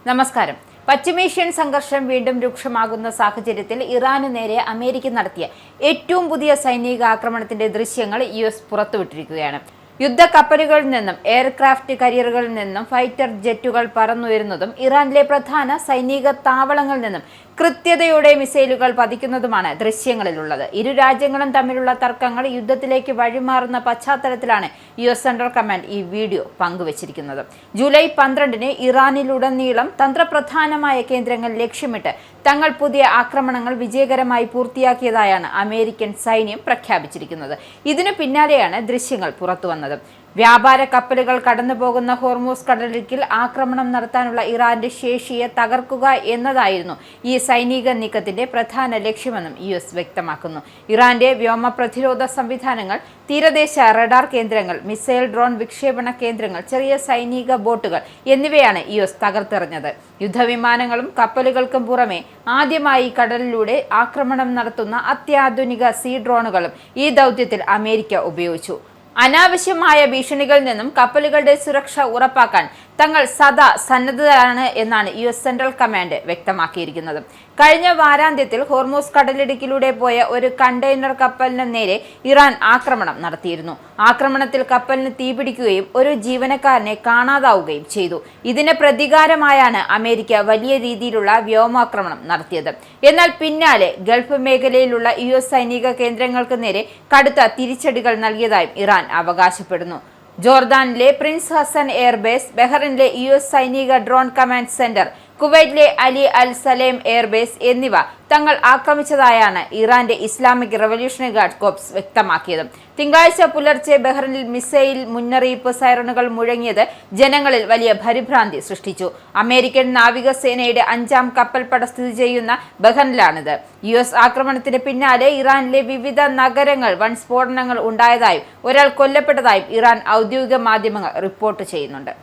നമസ്കാരം. പശ്ചിമേഷ്യൻ സംഘർഷം വീണ്ടും രൂക്ഷമാകുന്ന സാഹചര്യത്തിൽ ഇറാന് നേരെ അമേരിക്ക നടത്തിയ ഏറ്റവും പുതിയ സൈനിക ആക്രമണത്തിന്റെ ദൃശ്യങ്ങൾ US പുറത്തുവിട്ടിരിക്കുകയാണ്. യുദ്ധക്കപ്പലുകളിൽ നിന്നും എയർക്രാഫ്റ്റ് കരിയറുകളിൽ നിന്നും ഫൈറ്റർ ജെറ്റുകൾ പറന്നുയരുന്നതും ഇറാനിലെ പ്രധാന സൈനിക താവളങ്ങളിൽ നിന്നും കൃത്യതയോടെ മിസൈലുകൾ പതിക്കുന്നതുമാണ് ദൃശ്യങ്ങളിലുള്ളത്. ഇരു രാജ്യങ്ങളും തമ്മിലുള്ള തർക്കങ്ങൾ യുദ്ധത്തിലേക്ക് വഴിമാറുന്ന പശ്ചാത്തലത്തിലാണ് US സെൻട്രൽ കമാൻഡ് ഈ വീഡിയോ പങ്കുവച്ചിരിക്കുന്നത്. ജൂലൈ 12-ന് ഇറാനിലുടനീളം തന്ത്രപ്രധാനമായ കേന്ദ്രങ്ങൾ ലക്ഷ്യമിട്ട് തങ്ങൾ പുതിയ ആക്രമണങ്ങൾ വിജയകരമായി പൂർത്തിയാക്കിയതായാണ് അമേരിക്കൻ സൈന്യം പ്രഖ്യാപിച്ചിരിക്കുന്നത്. ഇതിനു പിന്നാലെയാണ് ദൃശ്യങ്ങൾ പുറത്തുവന്നത്. വ്യാപാര കപ്പലുകൾ കടന്നുപോകുന്ന ഹോർമൂസ് കടലിടുക്കിൽ ആക്രമണം നടത്താനുള്ള ഇറാന്റെ ശേഷിയെ തകർക്കുക എന്നതായിരുന്നു ഈ സൈനിക നീക്കത്തിന്റെ പ്രധാന ലക്ഷ്യമെന്നും US വ്യക്തമാക്കുന്നു. ഇറാന്റെ വ്യോമ പ്രതിരോധ സംവിധാനങ്ങൾ, തീരദേശ റഡാർ കേന്ദ്രങ്ങൾ, മിസൈൽ ഡ്രോൺ വിക്ഷേപണ കേന്ദ്രങ്ങൾ, ചെറിയ സൈനിക ബോട്ടുകൾ എന്നിവയാണ് US തകർത്തെറിഞ്ഞത്. യുദ്ധവിമാനങ്ങളും കപ്പലുകൾക്കും പുറമെ ആദ്യമായി കടലിലൂടെ ആക്രമണം നടത്തുന്ന അത്യാധുനിക സീ ഡ്രോണുകളും ഈ ദൗത്യത്തിൽ അമേരിക്ക ഉപയോഗിച്ചു. അനാവശ്യമായ ഭീഷണികളിൽ നിന്നും കപ്പലുകളുടെ സുരക്ഷ ഉറപ്പാക്കാൻ തങ്ങൾ സദാ സന്നദ്ധരാണ് എന്നാണ് US സെൻട്രൽ കമാൻഡ് വ്യക്തമാക്കിയിരിക്കുന്നത്. കഴിഞ്ഞ വാരാന്ത്യത്തിൽ ഹോർമൂസ് കടലിടുക്കിലൂടെ പോയ ഒരു കണ്ടെയ്നർ കപ്പലിന് നേരെ ഇറാൻ ആക്രമണം നടത്തിയിരുന്നു. ആക്രമണത്തിൽ കപ്പലിന് തീപിടിക്കുകയും ഒരു ജീവനക്കാരനെ കാണാതാവുകയും ചെയ്തു. ഇതിന് പ്രതികാരമായാണ് അമേരിക്ക വലിയ രീതിയിലുള്ള വ്യോമാക്രമണം നടത്തിയത്. എന്നാൽ പിന്നാലെ ഗൾഫ് മേഖലയിലുള്ള US സൈനിക കേന്ദ്രങ്ങൾക്ക് നേരെ കടുത്ത തിരിച്ചടികൾ നൽകിയതായും ഇറാൻ അവകാശപ്പെടുന്നു. ജോർദാനിലെ പ്രിൻസ് ഹസൻ എയർബേസ്, ബഹ്റൈനിലെ US സൈനിക ഡ്രോൺ കമാൻഡ് സെന്റർ, കുവൈറ്റിലെ അലി അൽ സലേം എയർബേസ് എന്നിവ തങ്ങൾ ആക്രമിച്ചതായാണ് ഇറാന്റെ ഇസ്ലാമിക് റവല്യൂഷണറി ഗാർഡ് കോർപ്സ് വ്യക്തമാക്കിയത്. തിങ്കളാഴ്ച പുലർച്ചെ ബഹ്റൈനിൽ മിസൈൽ മുന്നറിയിപ്പ് സൈറണുകൾ മുഴങ്ങിയത് ജനങ്ങളിൽ വലിയ പരിഭ്രാന്തി സൃഷ്ടിച്ചു. അമേരിക്കൻ നാവികസേനയുടെ 5ാം കപ്പൽപ്പട സ്ഥിതി ചെയ്യുന്ന ബഹ്റൈനിലാണിത്. US ആക്രമണത്തിന് പിന്നാലെ ഇറാനിലെ വിവിധ നഗരങ്ങൾ വൻ സ്ഫോടനങ്ങൾ ഉണ്ടായതായും ഒരാൾ കൊല്ലപ്പെട്ടതായും ഇറാൻ ഔദ്യോഗിക മാധ്യമങ്ങൾ റിപ്പോർട്ട് ചെയ്യുന്നുണ്ട്.